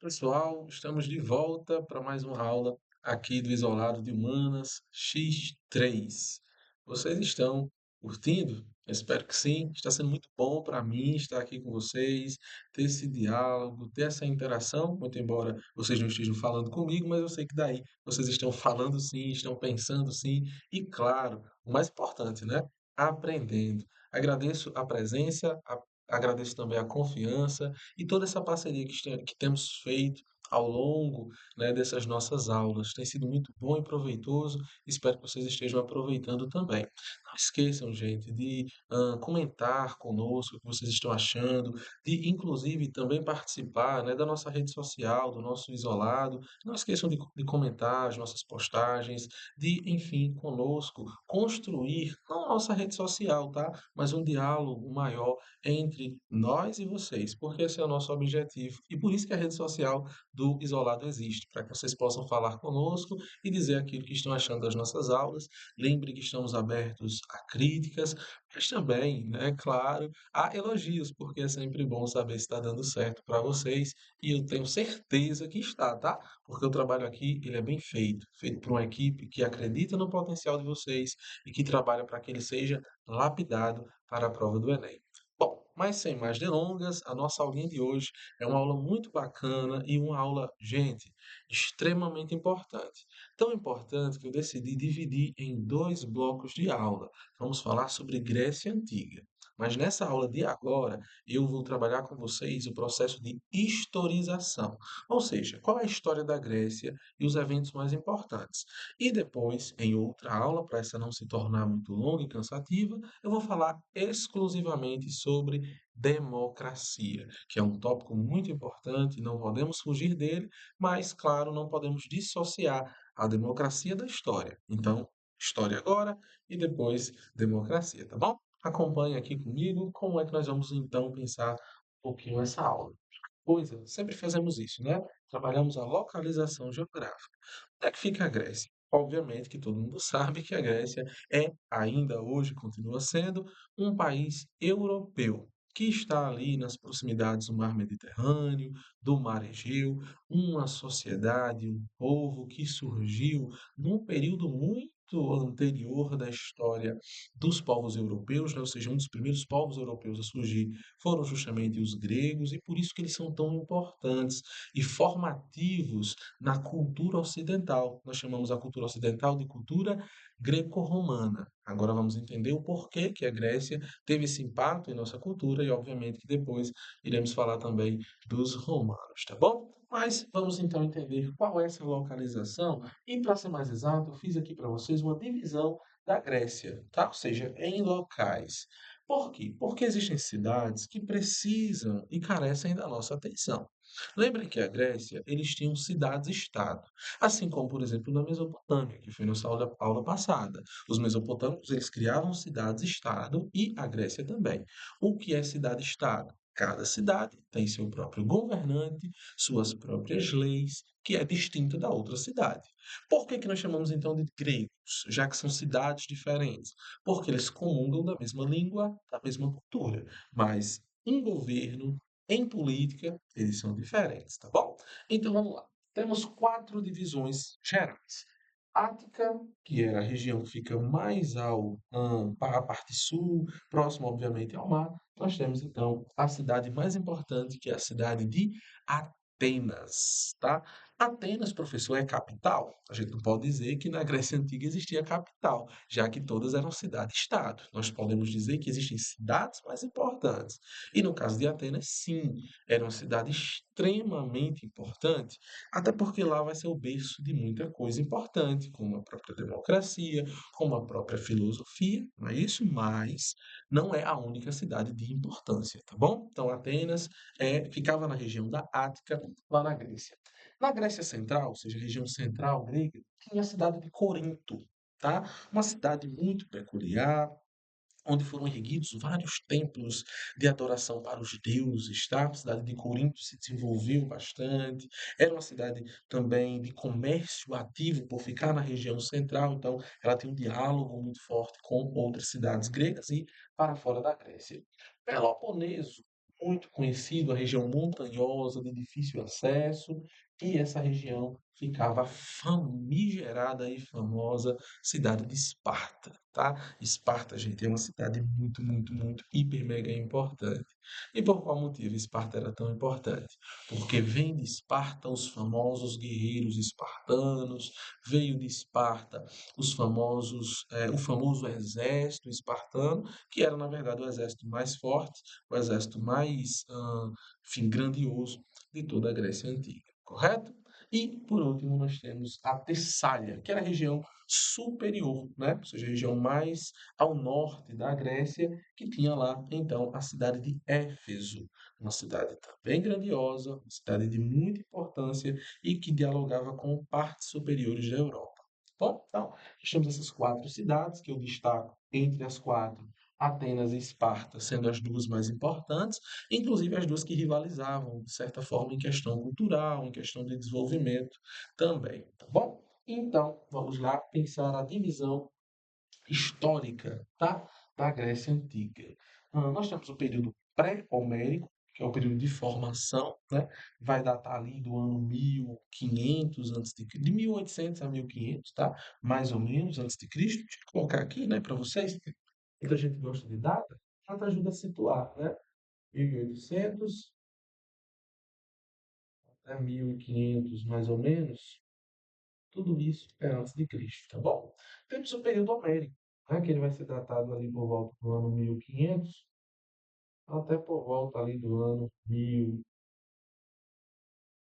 Pessoal, estamos de volta para mais uma aula aqui do Isolado de Humanas X3. Vocês estão curtindo? Eu espero que sim. Está sendo muito bom para mim estar aqui com vocês, ter esse diálogo, ter essa interação, muito embora vocês não estejam falando comigo, mas eu sei que daí vocês estão falando sim, estão pensando sim, e claro, o mais importante, né? Aprendendo. Agradeço a presença, agradeço também a confiança e toda essa parceria que temos feito ao longo, né, dessas nossas aulas. Tem sido muito bom e proveitoso. Espero que vocês estejam aproveitando também. Não esqueçam, gente, de comentar conosco o que vocês estão achando, de inclusive também participar, né, da nossa rede social, do nosso isolado. Não esqueçam de comentar as nossas postagens, de, enfim, conosco, construir, não a nossa rede social, tá? Mas um diálogo maior entre nós e vocês, porque esse é o nosso objetivo. E por isso que a rede social do Isolado existe, para que vocês possam falar conosco e dizer aquilo que estão achando das nossas aulas. Lembre que estamos abertos a críticas, mas também, né, claro, a elogios, porque é sempre bom saber se está dando certo para vocês. E eu tenho certeza que está, tá? Porque o trabalho aqui, ele é bem feito, feito por uma equipe que acredita no potencial de vocês e que trabalha para que ele seja lapidado para a prova do Enem. Bom, mas sem mais delongas, a nossa aulinha de hoje é uma aula muito bacana e uma aula, gente, extremamente importante. Tão importante que eu decidi dividir em dois blocos de aula. Vamos falar sobre Grécia Antiga. Mas nessa aula de agora, eu vou trabalhar com vocês o processo de historização. Ou seja, qual é a história da Grécia e os eventos mais importantes. E depois, em outra aula, para essa não se tornar muito longa e cansativa, eu vou falar exclusivamente sobre democracia, que é um tópico muito importante, não podemos fugir dele, mas, claro, não podemos dissociar a democracia da história. Então, história agora e depois democracia, tá bom? Acompanhe aqui comigo como é que nós vamos então pensar um pouquinho essa aula. Coisa, sempre fazemos isso, né? Trabalhamos a localização geográfica. Onde é que fica a Grécia? Obviamente que todo mundo sabe que a Grécia é, ainda hoje, continua sendo, um país europeu, que está ali nas proximidades do Mar Mediterrâneo, do Mar Egeu, uma sociedade, um povo que surgiu num período muito anterior da história dos povos europeus, né? Ou seja, um dos primeiros povos europeus a surgir foram justamente os gregos, e por isso que eles são tão importantes e formativos na cultura ocidental. Nós chamamos a cultura ocidental de cultura greco-romana. Agora vamos entender o porquê que a Grécia teve esse impacto em nossa cultura e, obviamente, que depois iremos falar também dos romanos, tá bom? Mas vamos então entender qual é essa localização e, para ser mais exato, eu fiz aqui para vocês uma divisão da Grécia, tá? Ou seja, em locais. Por quê? Porque existem cidades que precisam e carecem da nossa atenção. Lembrem que a Grécia, eles tinham cidades-estado, assim como, por exemplo, na Mesopotâmia, que foi nossa aula passada. Os mesopotâmicos, eles criavam cidades-estado e a Grécia também. O que é cidade-estado? Cada cidade tem seu próprio governante, suas próprias leis, que é distinta da outra cidade. Por que que nós chamamos então de gregos, já que são cidades diferentes? Porque eles comungam da mesma língua, da mesma cultura, mas em governo, em política, eles são diferentes, tá bom? Então vamos lá. Temos quatro divisões gerais. Ática, que era a região que fica mais para a parte sul, próximo, obviamente, ao mar. Nós temos, então, a cidade mais importante, que é a cidade de Atenas, tá? Atenas, professor, é capital? A gente não pode dizer que na Grécia Antiga existia capital, já que todas eram cidade-estado. Nós podemos dizer que existem cidades mais importantes. E no caso de Atenas, sim, era uma cidade extremamente importante, até porque lá vai ser o berço de muita coisa importante, como a própria democracia, como a própria filosofia, não é isso? Mas não é a única cidade de importância, tá bom? Então, Atenas ficava na região da Ática, lá na Grécia. Na Grécia Central, ou seja, região central grega, tinha a cidade de Corinto, tá? Uma cidade muito peculiar, onde foram erguidos vários templos de adoração para os deuses, tá? A cidade de Corinto se desenvolveu bastante, era uma cidade também de comércio ativo por ficar na região central, então ela tem um diálogo muito forte com outras cidades gregas e para fora da Grécia. Peloponeso. muito conhecido, a região montanhosa, de difícil acesso, e essa região ficava famigerada e famosa cidade de Esparta, tá? Esparta, gente, é uma cidade muito, muito, muito hiper mega importante. E por qual motivo Esparta era tão importante? Porque vem de Esparta os famosos guerreiros espartanos, veio de Esparta o famoso exército espartano, que era, na verdade, o exército mais forte, o exército mais, enfim, grandioso de toda a Grécia Antiga, correto? E, por último, nós temos a Tessália, que era a região superior, né? Ou seja, a região mais ao norte da Grécia, que tinha lá, então, a cidade de Éfeso, uma cidade também grandiosa, uma cidade de muita importância e que dialogava com partes superiores da Europa. Bom, então, nós temos essas quatro cidades que eu destaco entre as quatro, Atenas e Esparta sendo as duas mais importantes, inclusive as duas que rivalizavam, de certa forma, em questão cultural, em questão de desenvolvimento também, tá bom? Então, vamos lá pensar a divisão histórica, tá? Da Grécia Antiga. Nós temos o período pré-homérico, que é o período de formação, né? Vai datar ali do ano 1500 antes de 1800 a 1500, tá? Mais ou menos antes de Cristo. Deixa eu colocar aqui, né, para vocês. Muita gente gosta de data, já ajuda a situar, né? 1800 a 1500, mais ou menos. Tudo isso é antes de Cristo, tá bom? Temos o período homérico, né, que ele vai ser datado ali por volta do ano 1500 até por volta ali do ano 1000,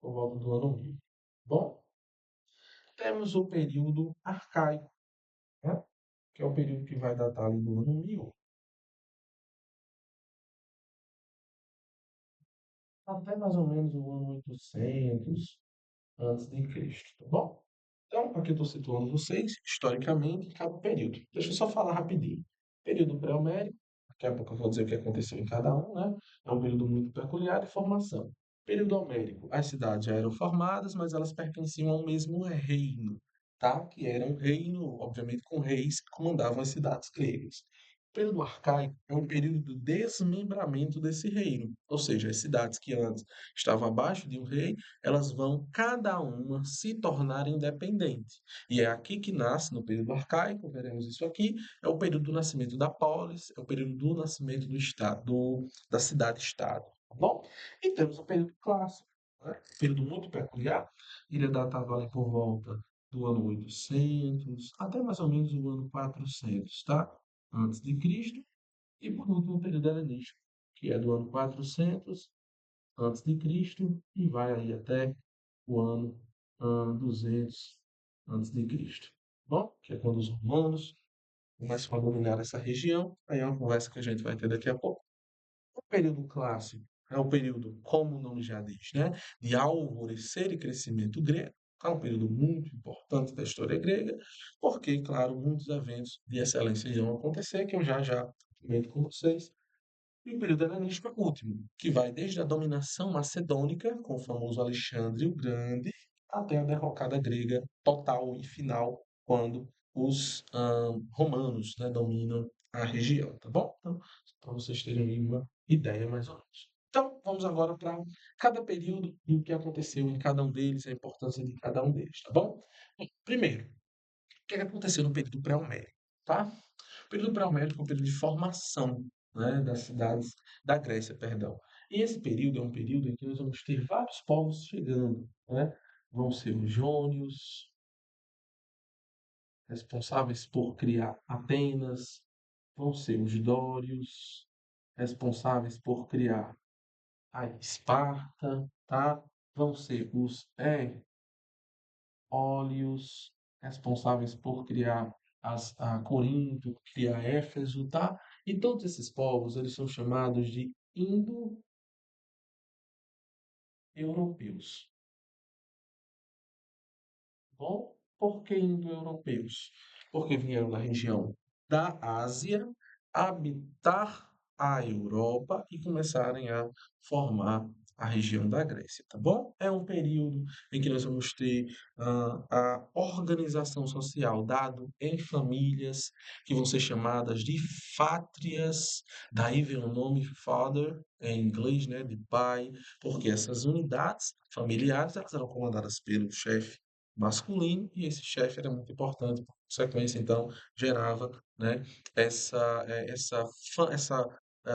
por volta do ano 1000. Bom, temos o período arcaico, né, que é o período que vai datar ali do ano 1000 até mais ou menos o ano 800 antes de Cristo, tá bom? Então, aqui eu estou situando vocês, historicamente, em cada período. Deixa eu só falar rapidinho. Período pré-homérico, daqui a pouco eu vou dizer o que aconteceu em cada um, né? É um período muito peculiar de formação. Período homérico, as cidades já eram formadas, mas elas pertenciam ao mesmo reino, tá? Que era um reino, obviamente, com reis que comandavam as cidades gregas. O período arcaico é um período do desmembramento desse reino, ou seja, as cidades que antes estavam abaixo de um rei elas vão cada uma se tornar independente. E é aqui que nasce, no período arcaico, veremos isso aqui, é o período do nascimento da polis, é o período do nascimento do estado, da cidade-estado, tá bom? E temos o período clássico, né? Um período muito peculiar, ele é datado ali por volta do ano 800 até mais ou menos o ano 400, tá? Antes de Cristo, e por último o período helenístico, que é do ano 400 antes de Cristo e vai aí até o ano 200 antes de Cristo. Bom, que é quando os romanos começam a dominar essa região, aí é uma conversa que a gente vai ter daqui a pouco. O período clássico é o período, como o nome já diz, né, de alvorecer e crescimento grego. É um período muito importante da história grega, porque, claro, muitos eventos de excelência irão acontecer, que eu já comento com vocês. E o período helenístico é o último, que vai desde a dominação macedônica, com o famoso Alexandre o Grande, até a derrocada grega total e final, quando os romanos, né, dominam a região, tá bom? Então, para vocês terem aí uma ideia mais ou menos. Então, vamos agora para cada período e o que aconteceu em cada um deles, a importância de cada um deles, tá bom? Primeiro, o que aconteceu no período pré-homérico, tá? O período pré-homérico é um período de formação, né, das cidades da Grécia, perdão. E esse período é um período em que nós vamos ter vários povos chegando, né? Vão ser os jônios, responsáveis por criar Atenas, vão ser os dórios, responsáveis por criar a Esparta, tá? Vão ser os óleos, responsáveis por criar a Corinto, criar Éfeso, tá? E todos esses povos, eles são chamados de indo-europeus. Bom, por que indo-europeus? Porque vieram da região da Ásia habitar a Europa e começarem a formar a região da Grécia, tá bom? É um período em que nós vamos ter a organização social dado em famílias que vão ser chamadas de fátrias, daí vem o nome father em inglês, né, de pai, porque essas unidades familiares elas eram comandadas pelo chefe masculino e esse chefe era muito importante, por consequência, então gerava, né, essa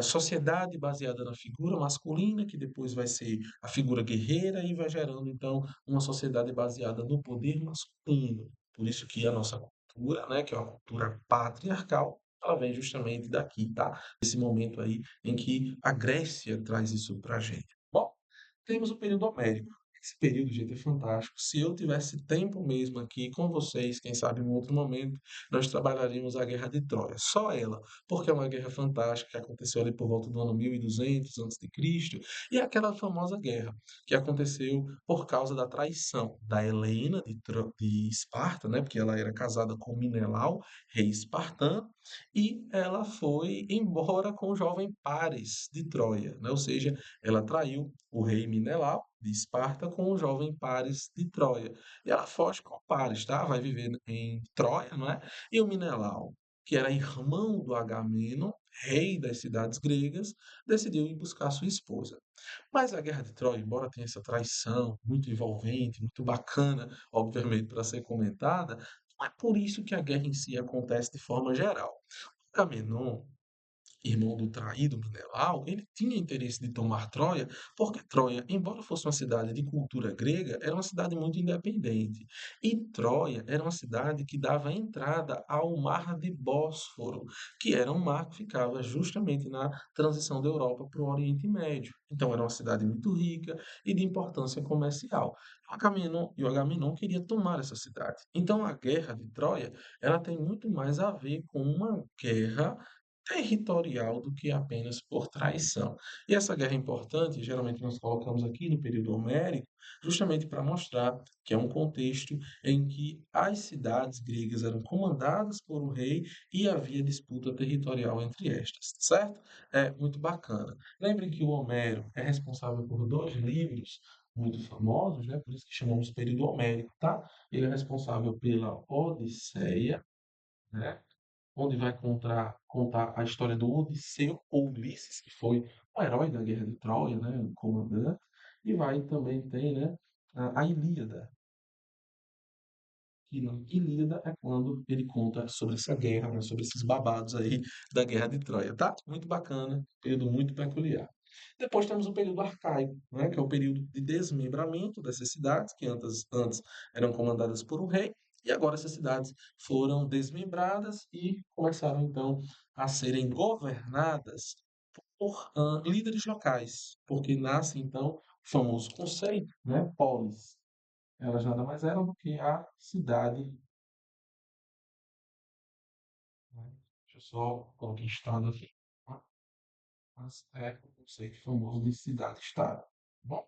sociedade baseada na figura masculina, que depois vai ser a figura guerreira e vai gerando, então, uma sociedade baseada no poder masculino. Por isso que a nossa cultura, né, que é uma cultura patriarcal, ela vem justamente daqui, tá? Esse momento aí em que a Grécia traz isso pra gente. Bom, temos o período homérico. Esse período, gente, é fantástico. Se eu tivesse tempo mesmo aqui com vocês, quem sabe em um outro momento, nós trabalharíamos a Guerra de Troia. Só ela, porque é uma guerra fantástica que aconteceu ali por volta do ano 1200 a.C. E é aquela famosa guerra que aconteceu por causa da traição da Helena de Esparta, né? Porque ela era casada com Menelau, rei espartano, e ela foi embora com o jovem Paris de Troia, né? Ou seja, ela traiu o rei Menelau de Esparta com o jovem Paris de Troia. E ela foge com o Paris, tá? Vai viver em Troia, não é? E o Menelau, que era irmão do Agamenon, rei das cidades gregas, decidiu ir buscar sua esposa. Mas a Guerra de Troia, embora tenha essa traição muito envolvente, muito bacana, obviamente, para ser comentada, não é por isso que a guerra em si acontece de forma geral. Agamenon, irmão do traído Menelau, ele tinha interesse de tomar Troia, porque Troia, embora fosse uma cidade de cultura grega, era uma cidade muito independente. E Troia era uma cidade que dava entrada ao Mar de Bósforo, que era um mar que ficava justamente na transição da Europa para o Oriente Médio. Então era uma cidade muito rica e de importância comercial. O Agamenon queria tomar essa cidade. Então a guerra de Troia, ela tem muito mais a ver com uma guerra territorial do que apenas por traição. E essa guerra é importante, geralmente nós colocamos aqui no período homérico, justamente para mostrar que é um contexto em que as cidades gregas eram comandadas por um rei e havia disputa territorial entre estas, certo? É muito bacana. Lembrem que o Homero é responsável por dois livros muito famosos, né? Por isso que chamamos período homérico, tá? Ele é responsável pela Odisseia, né? Onde vai contar a história do Odisseu, ou Ulisses, que foi o herói da Guerra de Troia, né, o comandante, e vai também ter, né, a Ilíada, que na Ilíada é quando ele conta sobre essa guerra, né, sobre esses babados aí da Guerra de Troia, tá? Muito bacana, período muito peculiar. Depois temos o período arcaico, né, que é o período de desmembramento dessas cidades, que antes eram comandadas por um rei, e agora essas cidades foram desmembradas e começaram então a serem governadas por líderes locais, porque nasce então o famoso conceito, né, polis. Elas nada mais eram do que a cidade, né? Deixa eu só colocar estado aqui, tá? Mas é o conceito famoso de cidade-estado. Bom,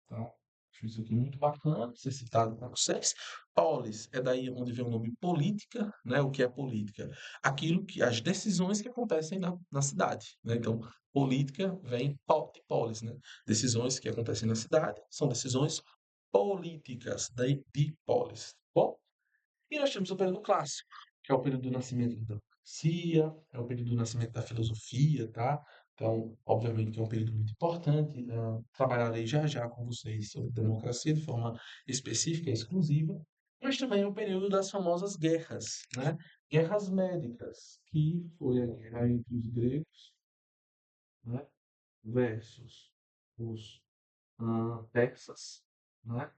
então, acho isso aqui muito bacana ser citado para vocês. Polis é daí onde vem o nome política, né? O que é política? Aquilo que, as decisões que acontecem na cidade, né? Então, política vem de polis, né? Decisões que acontecem na cidade são decisões políticas, daí de polis. Bom, e nós temos o período clássico, que é o período do nascimento da democracia, é o período do nascimento da filosofia, tá? Então, obviamente que é um período muito importante. Trabalharei já já com vocês sobre democracia de forma específica e exclusiva, mas também é o período das famosas guerras, né? Guerras médicas, que foi a guerra entre os gregos, né, versus os persas, né?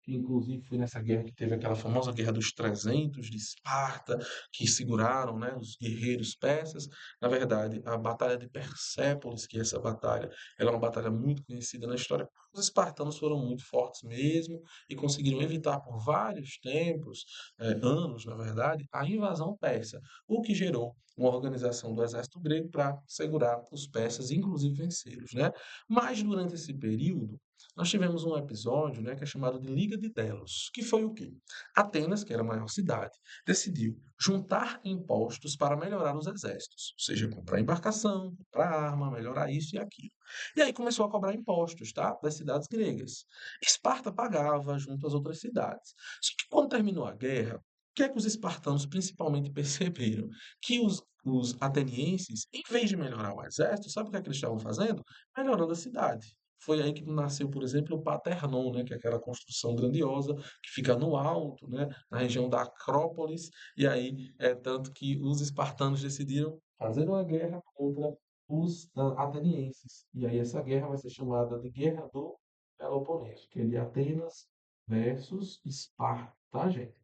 Que inclusive foi nessa guerra que teve aquela famosa Guerra dos 300 de Esparta, que seguraram, né, os guerreiros persas. Na verdade, a Batalha de Persépolis, que é essa batalha, ela é uma batalha muito conhecida na história. Os espartanos foram muito fortes mesmo e conseguiram evitar por vários tempos, anos, na verdade, a invasão persa, o que gerou uma organização do exército grego para segurar os persas e inclusive vencê-los, né? Mas durante esse período nós tivemos um episódio, né, que é chamado de Liga de Delos, que foi o quê? Atenas, que era a maior cidade, decidiu juntar impostos para melhorar os exércitos, ou seja, comprar embarcação, comprar arma, melhorar isso e aquilo. E aí começou a cobrar impostos, tá? Das cidades gregas. Esparta pagava junto às outras cidades. Só que quando terminou a guerra, o que é que os espartanos principalmente perceberam? Que os atenienses, em vez de melhorar o exército, sabe o que é que eles estavam fazendo? Melhorando a cidade. Foi aí que nasceu, por exemplo, o Paternon, né, que é aquela construção grandiosa que fica no alto, né, na região da Acrópolis, e aí é tanto que os espartanos decidiram fazer uma guerra contra os atenienses. E aí essa guerra vai ser chamada de Guerra do Peloponeso, que é de Atenas versus Esparta, tá, gente?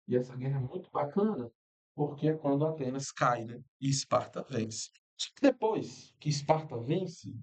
E essa guerra é muito bacana, porque é quando Atenas cai, né? E Esparta vence. Só que depois que Esparta vence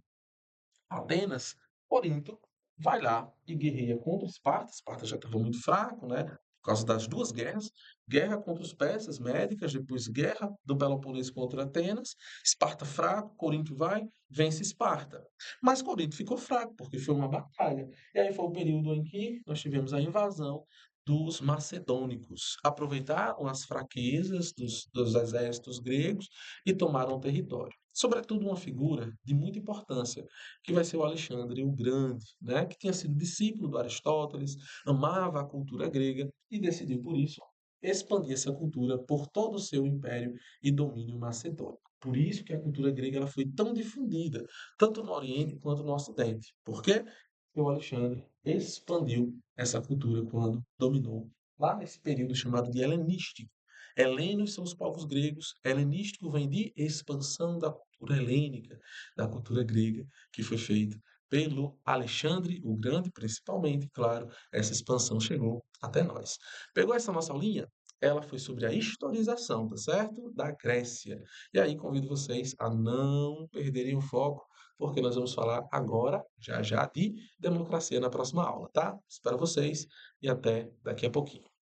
Atenas, Corinto vai lá e guerreia contra Esparta. Esparta já estava muito fraco, né? Por causa das duas guerras. Guerra contra os persas, médicas, depois guerra do Peloponeso contra Atenas. Esparta fraco, Corinto vai, vence Esparta. Mas Corinto ficou fraco, porque foi uma batalha. E aí foi o período em que nós tivemos a invasão dos macedônicos. Aproveitaram as fraquezas dos exércitos gregos e tomaram o território. Sobretudo uma figura de muita importância, que vai ser o Alexandre o Grande, né? Que tinha sido discípulo do Aristóteles, amava a cultura grega e decidiu, por isso, expandir essa cultura por todo o seu império e domínio macedônico. Por isso que a cultura grega ela foi tão difundida, tanto no Oriente quanto no Ocidente. Por quê? Porque o Alexandre expandiu essa cultura quando dominou, lá nesse período chamado de helenístico. Helenos são os povos gregos, helenístico vem de expansão da cultura helênica, da cultura grega, que foi feita pelo Alexandre o Grande, principalmente, claro, essa expansão chegou até nós. Pegou essa nossa aulinha? Ela foi sobre a historização, tá certo? Da Grécia. E aí convido vocês a não perderem o foco, porque nós vamos falar agora, já já, de democracia na próxima aula, tá? Espero vocês e até daqui a pouquinho.